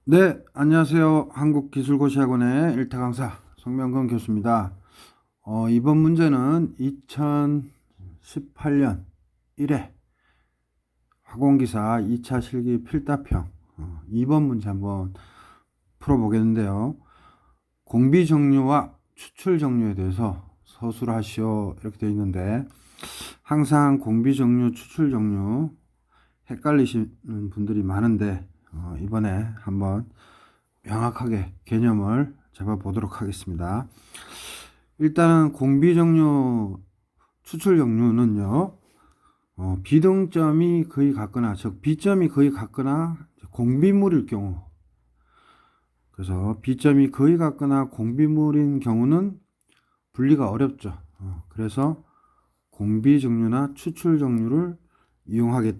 네, 안녕하세요. 한국기술고시학원의 일타 강사 송명근 교수입니다. 이번 문제는 2018년 1회 학원기사 2차 실기 필답형 2번 문제 한번 풀어보겠는데요. 공비 종류와 추출 종류에 대해서 서술을 하시오 이렇게 되어 있는데, 항상 공비 종류, 추출 종류 헷갈리시는 분들이 많은데 이번에 한번 명확하게 개념을 잡아보도록 하겠습니다. 일단은 공비 종류, 추출 종류는요, 비등점이 거의 같거나, 즉 B점이 거의 같거나 공비물일 경우, 그래서 B점이 거의 같거나 공비물인 경우는 분리가 어렵죠. 그래서 공비 종류나 추출 종류를 이용하게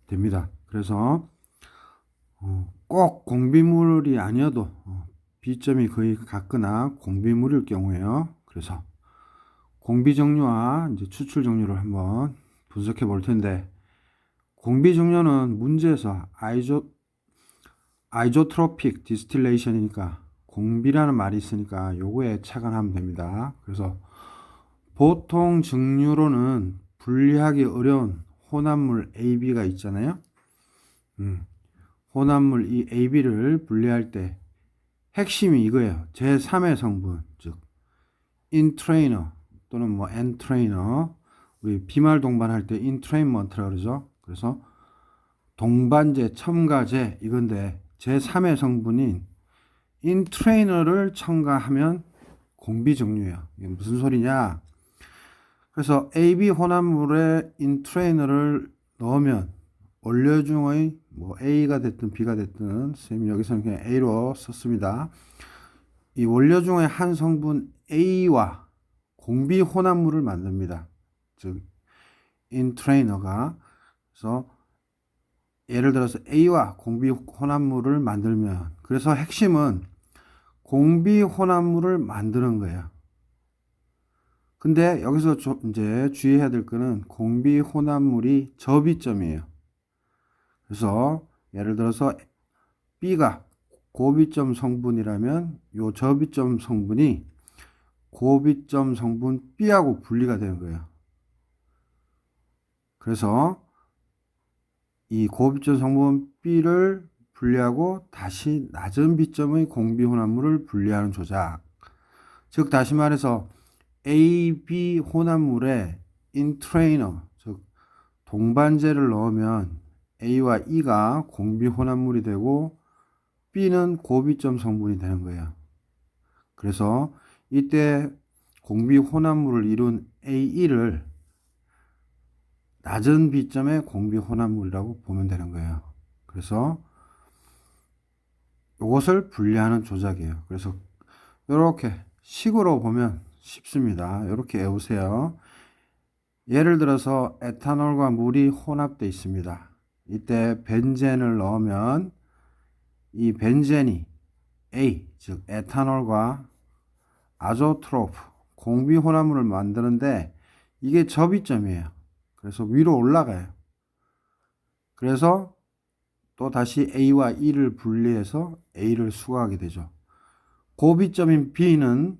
됩니다. 그래서 꼭 공비물이 아니어도 B점이 거의 같거나 공비물일 경우에요. 그래서 공비 종류와 이제 추출 종류를 한번 분석해 볼 텐데, 공비 종류는 문제에서 아이조트로픽 디스틸레이션이니까 공비라는 말이 있으니까 요거에 착안하면 됩니다. 그래서 보통 증류로는 분리하기 어려운 혼합물 AB가 있잖아요. 혼합물 이 AB를 분리할 때 핵심이 이거예요. 제3의 성분, 즉 인트레이너 또는 뭐 엔트레이너, 우리 비말 동반할 때 인트레인먼트라 그러죠. 그래서 동반제, 첨가제 이건데 제3의 성분인 인트레이너를 첨가하면 공비 종류예요. 이게 무슨 소리냐? 그래서 AB 혼합물에 인트레이너를 넣으면 원료 중의 뭐 A가 됐든 B가 됐든, 선생님 여기서는 그냥 A로 썼습니다. 이 원료 중의 한 성분 A와 공비 혼합물을 만듭니다. 즉 인트레이너가. 그래서 예를 들어서 A와 공비 혼합물을 만들면, 그래서 핵심은 공비 혼합물을 만드는 거예요. 근데 여기서 이제 주의해야 될 거는 공비 혼합물이 접이점이에요. 그래서 예를 들어서 B가 고비점 성분이라면 요 접이점 성분이 고비점 성분 B하고 분리가 되는 거예요. 그래서 이 고비점 성분 B를 분리하고 다시 낮은 비점의 공비혼합물을 분리하는 조작. 즉 다시 말해서 AB 혼합물에 인트레이너, 즉 동반제를 넣으면 A와 E가 공비혼합물이 되고 B는 고비점 성분이 되는 거예요. 그래서 이때 공비혼합물을 이룬 A1을 낮은 비점의 공비혼합물이라고 보면 되는 거예요. 그래서 이것을 분리하는 조작이에요. 그래서 이렇게 식으로 보면 쉽습니다. 이렇게 외우세요. 예를 들어서 에탄올과 물이 혼합되어 있습니다. 이때 벤젠을 넣으면 이 벤젠이 A, 즉 에탄올과 아조트로프, 공비혼합물을 만드는데 이게 접이점이에요. 그래서 위로 올라가요. 그래서 또 다시 A와 E를 분리해서 A를 수거하게 되죠. 고비점인 B는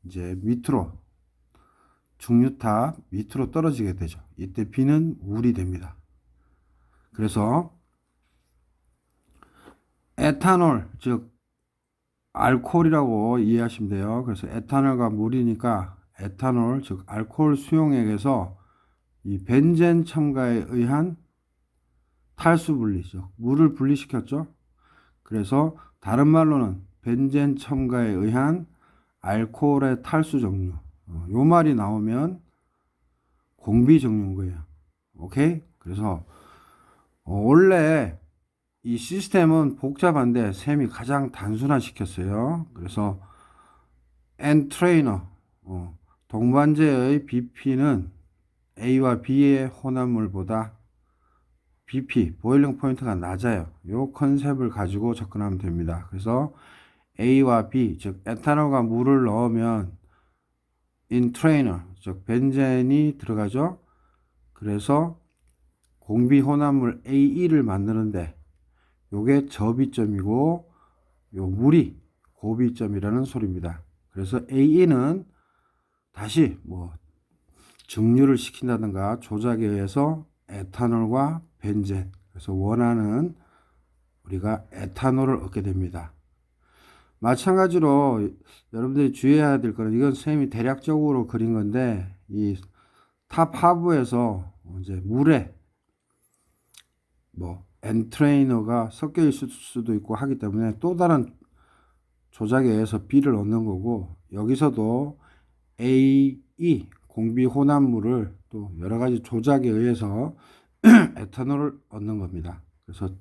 이제 밑으로, 중류탑 밑으로 떨어지게 되죠. 이때 B는 물이 됩니다. 그래서 에탄올, 즉 알코올이라고 이해하시면 돼요. 그래서 에탄올과 물이니까 에탄올, 즉 알코올 수용액에서 이 벤젠 첨가에 의한 탈수 분리죠. 물을 분리시켰죠. 그래서 다른 말로는 벤젠 첨가에 의한 알코올의 탈수 종류. 요 말이 나오면 공비 종류인 거예요. 오케이? 그래서 원래 이 시스템은 복잡한데 쌤이 가장 단순화 시켰어요. 그래서 엔트레이너, 동반제의 BP는 A와 B의 혼합물보다 BP, 보일링 포인트가 낮아요. 이 컨셉을 가지고 접근하면 됩니다. 그래서 A와 B, 즉 에탄올과 물을 넣으면 인트레이너, 즉 벤젠이 들어가죠. 그래서 공비 혼합물 A1을 만드는데 요게 접이점이고, 요 물이 고비점이라는 소리입니다. 그래서 A는 다시 뭐 증류를 시킨다든가 조작에 의해서 에탄올과 벤젠, 그래서 원하는 우리가 에탄올을 얻게 됩니다. 마찬가지로 여러분들이 주의해야 될 거는, 이건 선생님이 대략적으로 그린 건데, 이 탑 하부에서 이제 물에 뭐 엔트레이너가 섞여 있을 수도 있고 하기 때문에 또 다른 조작에 의해서 B를 얻는 거고, 여기서도 A, E 공비 혼합물을 또 여러 가지 조작에 의해서 에탄올을 얻는 겁니다. 그래서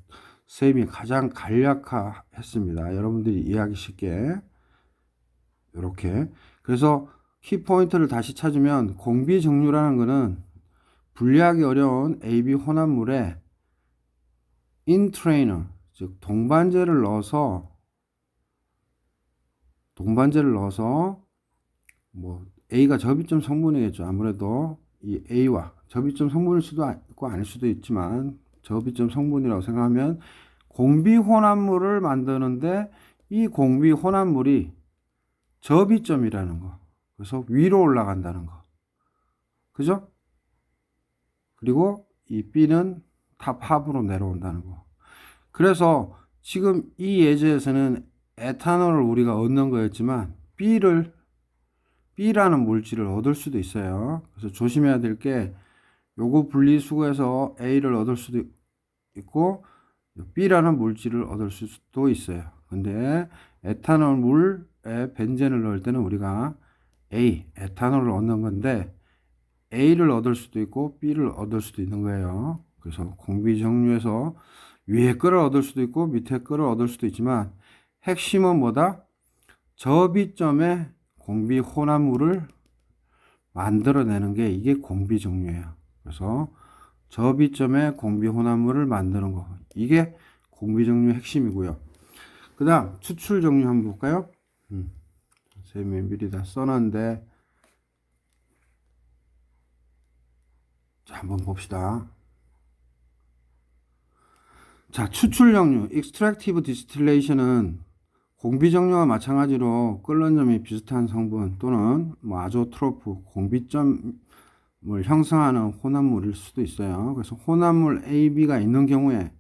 쌤이 가장 간략화했습니다. 여러분들이 이해하기 쉽게 이렇게. 그래서 키포인트를 다시 찾으면, 공비 정류라는 것은 분리하기 어려운 AB 혼합물에 인트레이너, 즉 동반제를 넣어서 뭐 A가 접이점 성분이겠죠. 아무래도 이 A와 접이점 성분일 수도 있고 아닐 수도 있지만 접이점 성분이라고 생각하면, 공비 혼합물을 만드는데 이 공비 혼합물이 접이점이라는 거. 그래서 위로 올라간다는 거. 그죠? 그리고 이 B는 탑 하부로 내려온다는 거. 그래서 지금 이 예제에서는 에탄올을 우리가 얻는 거였지만 B라는 물질을 얻을 수도 있어요. 그래서 조심해야 될 게, 요거 분리수거해서 A를 얻을 수도 있고 B라는 물질을 얻을 수도 있어요. 근데 에탄올 물에 벤젠을 넣을 때는 우리가 에탄올을 얻는 건데, A를 얻을 수도 있고 B를 얻을 수도 있는 거예요. 그래서 공비 정류에서 위에 거를 얻을 수도 있고 밑에 거를 얻을 수도 있지만, 핵심은 뭐다? 접이점에 공비 혼합물을 만들어내는 게 이게 공비 정류예요. 그래서 접이점에 공비 혼합물을 만드는 거, 이게 공비 정류의 핵심이고요. 그 다음 추출 정류 한번 볼까요? 선생님이 미리 다 써놨는데, 자, 한번 봅시다. 자, 추출 정류, extractive distillation은 공비 정류와 마찬가지로 끓는 점이 비슷한 성분 또는 뭐 아조트로프, 공비점을 형성하는 혼합물일 수도 있어요. 그래서 혼합물 A, B가 있는 경우에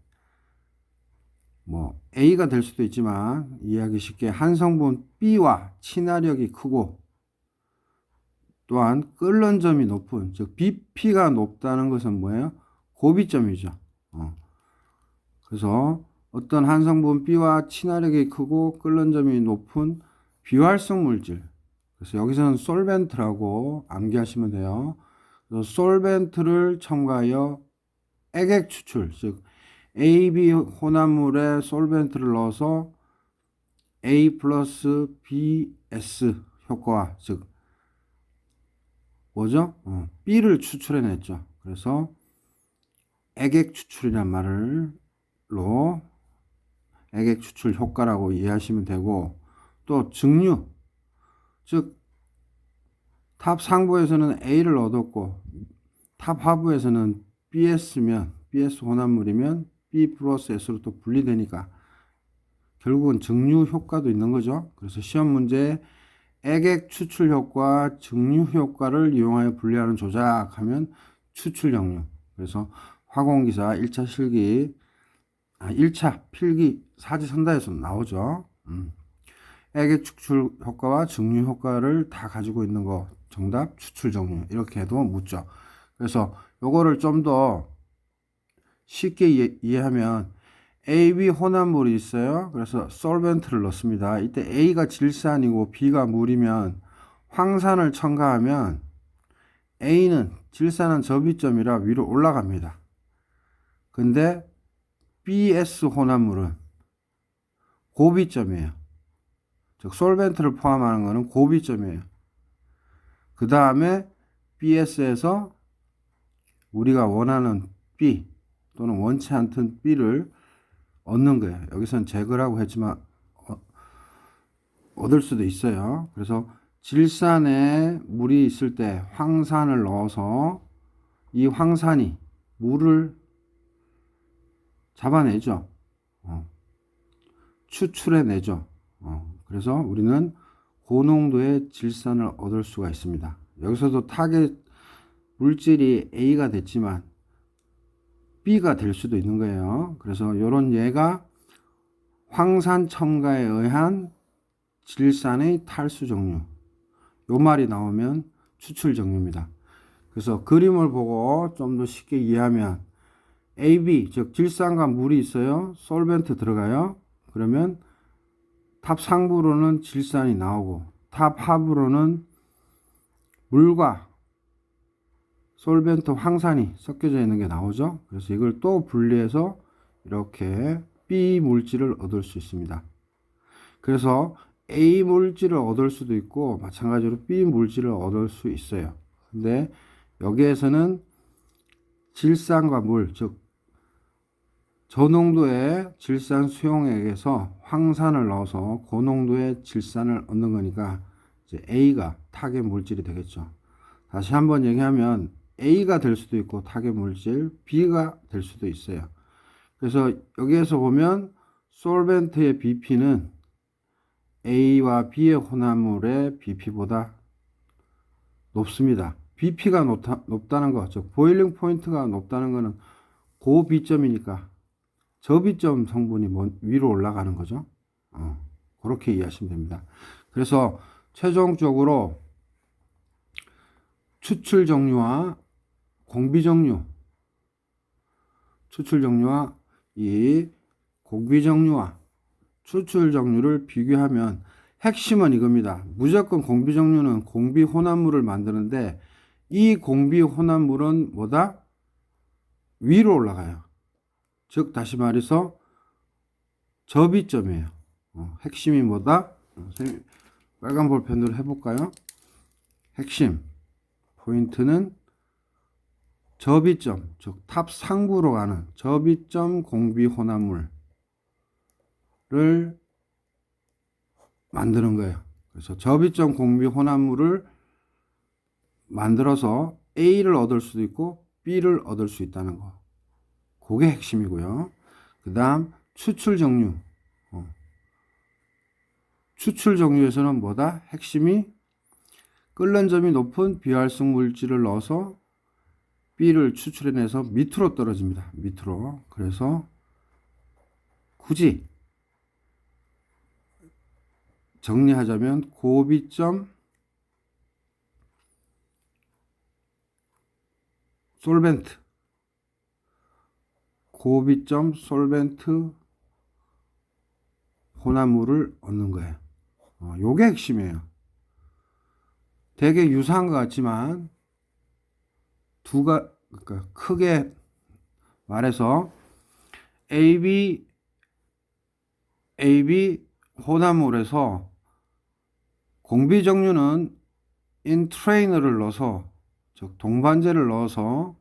뭐 A가 될 수도 있지만, 이해하기 쉽게 한 성분 B와 친화력이 크고 또한 끓는 점이 높은, 즉 BP가 높다는 것은 뭐예요? 고비점이죠. 그래서 어떤 한 성분 B와 친화력이 크고 끓는 점이 높은 비활성 물질, 그래서 여기서는 솔벤트라고 암기하시면 돼요. 그래서 솔벤트를 첨가하여 액액 추출, 즉 AB 혼합물에 솔벤트를 넣어서 A 플러스 BS 효과, 즉 뭐죠? B를 추출해냈죠. 그래서 액액 추출이란 말로 액액 추출 효과라고 이해하시면 되고, 또 증류, 즉 탑 상부에서는 A를 얻었고 탑 하부에서는 BS면, BS 혼합물이면 B 플러스 S로 또 분리되니까 결국은 증류 효과도 있는 거죠. 그래서 시험 문제에 액액 추출 효과, 증류 효과를 이용하여 분리하는 조작하면 추출 정류. 그래서 화공기사 1차 실기, 1차 필기 사지선다에서 나오죠. 액액 추출 효과와 증류 효과를 다 가지고 있는 거, 정답 추출 정류, 이렇게 해도 묻죠. 그래서 요거를 좀 더 쉽게 이해하면, AB 혼합물이 있어요. 그래서 솔벤트를 넣습니다. 이때 A가 질산이고 B가 물이면 황산을 첨가하면 A는 질산은 접이점이라 위로 올라갑니다. 근데 BS 혼합물은 고비점이에요. 즉 솔벤트를 포함하는 것은 고비점이에요. 그 다음에 BS에서 우리가 원하는 B 또는 원치 않던 B를 얻는 거예요. 여기서는 제거라고 했지만 얻을 수도 있어요. 그래서 질산에 물이 있을 때 황산을 넣어서 이 황산이 물을 잡아내죠. 추출해내죠. 그래서 우리는 고농도의 질산을 얻을 수가 있습니다. 여기서도 타겟 물질이 A가 됐지만 B가 될 수도 있는 거예요. 그래서 이런 예가 황산 첨가에 의한 질산의 탈수 종류. 요 말이 나오면 추출 종류입니다. 그래서 그림을 보고 좀 더 쉽게 이해하면 AB, 즉 질산과 물이 있어요. 솔벤트 들어가요. 그러면 탑 상부로는 질산이 나오고 탑 하부로는 물과 솔벤트 황산이 섞여져 있는 게 나오죠. 그래서 이걸 또 분리해서 이렇게 B 물질을 얻을 수 있습니다. 그래서 A 물질을 얻을 수도 있고 마찬가지로 B 물질을 얻을 수 있어요. 근데 여기에서는 질산과 물, 즉 저농도의 질산 수용액에서 황산을 넣어서 고농도의 질산을 얻는 거니까 이제 A가 타겟 물질이 되겠죠. 다시 한번 얘기하면 A가 될 수도 있고 타겟 물질, B가 될 수도 있어요. 그래서 여기에서 보면 솔벤트의 BP는 A와 B의 혼합물의 BP보다 높습니다. BP가 높다는 거, 즉 보일링 포인트가 높다는 거는 고비점이니까 저비점 성분이 위로 올라가는 거죠. 그렇게 이해하시면 됩니다. 그래서 최종적으로 추출 종류와 공비 종류, 추출 종류와 이 공비 종류와 추출 종류를 비교하면 핵심은 이겁니다. 무조건 공비 종류는 공비 혼합물을 만드는데 이 공비 혼합물은 뭐다? 위로 올라가요. 즉 다시 말해서 저비점이에요. 핵심이 뭐다? 선생님 빨간 볼펜으로 해볼까요? 핵심 포인트는 저비점, 즉 탑 상부로 가는 저비점 공비 혼합물을 만드는 거예요. 그래서 저비점 공비 혼합물을 만들어서 A를 얻을 수도 있고 B를 얻을 수 있다는 거. 그게 핵심이고요. 그 다음 추출 종류. 추출 종류에서는 뭐다? 핵심이 끓는 점이 높은 비활성 물질을 넣어서 B를 추출해내서 밑으로 떨어집니다. 밑으로. 그래서 굳이 정리하자면 고비점 솔벤트, 고비점 솔벤트 혼합물을 얻는 거예요. 요게 핵심이에요. 되게 유사한 것 같지만 그러니까 크게 말해서 AB 혼합물에서 공비 종류는 인트레이너를 넣어서 즉 동반제를 넣어서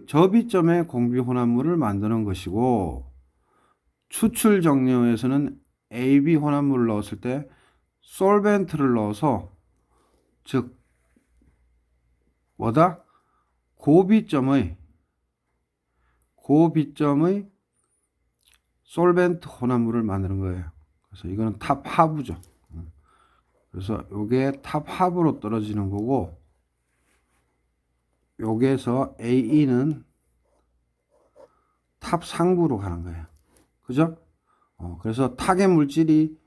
저비점의 공비 혼합물을 만드는 것이고 추출 종류에서는 AB 혼합물을 넣었을 때 솔벤트를 넣어서 즉 뭐다? 고비점의 솔벤트 혼합물을 만드는 거예요. 그래서 이거는 탑 하부죠. 그래서 요게 탑 하부로 떨어지는 거고 여기에서 AE는 탑 상부로 가는 거예요. 그죠? 그래서 타겟 물질이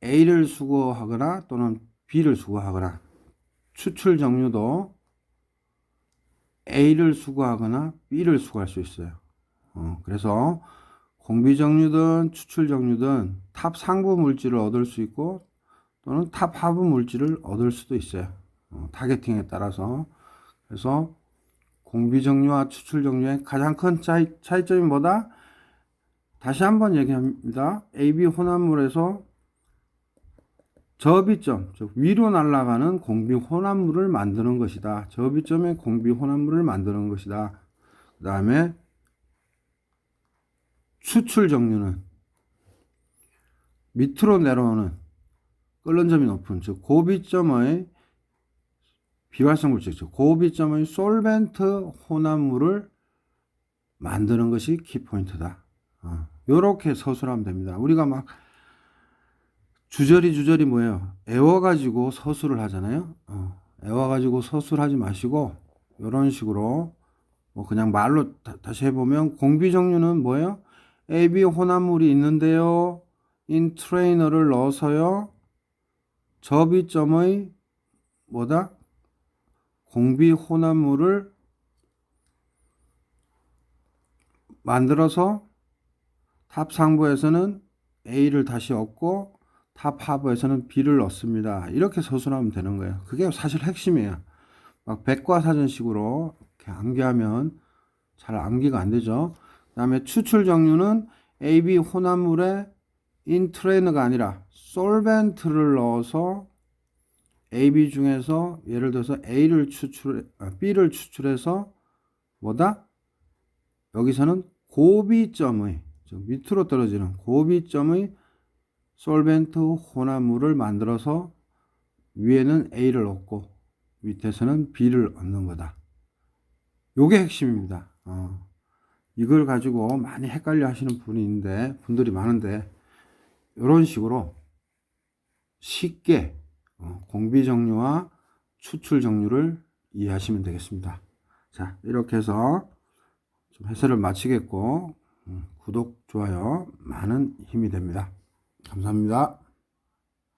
A를 수거하거나 또는 B를 수거하거나 추출 종류도 A를 수거하거나 B를 수거할 수 있어요. 그래서 공비 종류든 추출 종류든 탑 상부 물질을 얻을 수 있고 또는 탑 하부 물질을 얻을 수도 있어요. 타겟팅에 따라서. 그래서 공비 종류와 추출 종류의 가장 큰 차이점이 뭐다? 다시 한번 얘기합니다. AB 혼합물에서 저비점, 즉 위로 날아가는 공비 혼합물을 만드는 것이다. 저비점의 공비 혼합물을 만드는 것이다. 그 다음에 추출 종류는 밑으로 내려오는 끓는 점이 높은, 즉 고비점의 비활성 물질, 즉 고비점의 솔벤트 혼합물을 만드는 것이 키포인트다. 요렇게 서술하면 됩니다. 우리가 막 주저리 뭐예요? 애워가지고 서술을 하잖아요. 애워가지고 서술하지 마시고 요런 식으로 뭐 그냥 말로 다시 해보면 공비 종류는 뭐예요? AB 혼합물이 있는데요. in 트레이너를 넣어서요. 접이점의 뭐다? 공비 혼합물을 만들어서 탑 상부에서는 A를 다시 얻고 탑 하부에서는 B를 넣습니다. 이렇게 서술하면 되는 거예요. 그게 사실 핵심이에요. 막 백과사전식으로 이렇게 암기하면 잘 암기가 안 되죠. 그 다음에 추출 정류는 AB 혼합물에 인트레이너가 아니라 솔벤트를 넣어서 AB 중에서 예를 들어서 B를 추출해서 뭐다? 여기서는 고비점의 밑으로 떨어지는 고비점의 솔벤트 혼합물을 만들어서 위에는 A를 얻고 밑에서는 B를 얻는 거다. 요게 핵심입니다. 이걸 가지고 많이 헷갈려 하시는 분들이 많은데 이런 식으로 쉽게 공비 정류와 추출 정류를 이해하시면 되겠습니다. 자, 이렇게 해서 좀 해설을 마치겠고 구독, 좋아요 많은 힘이 됩니다. 감사합니다.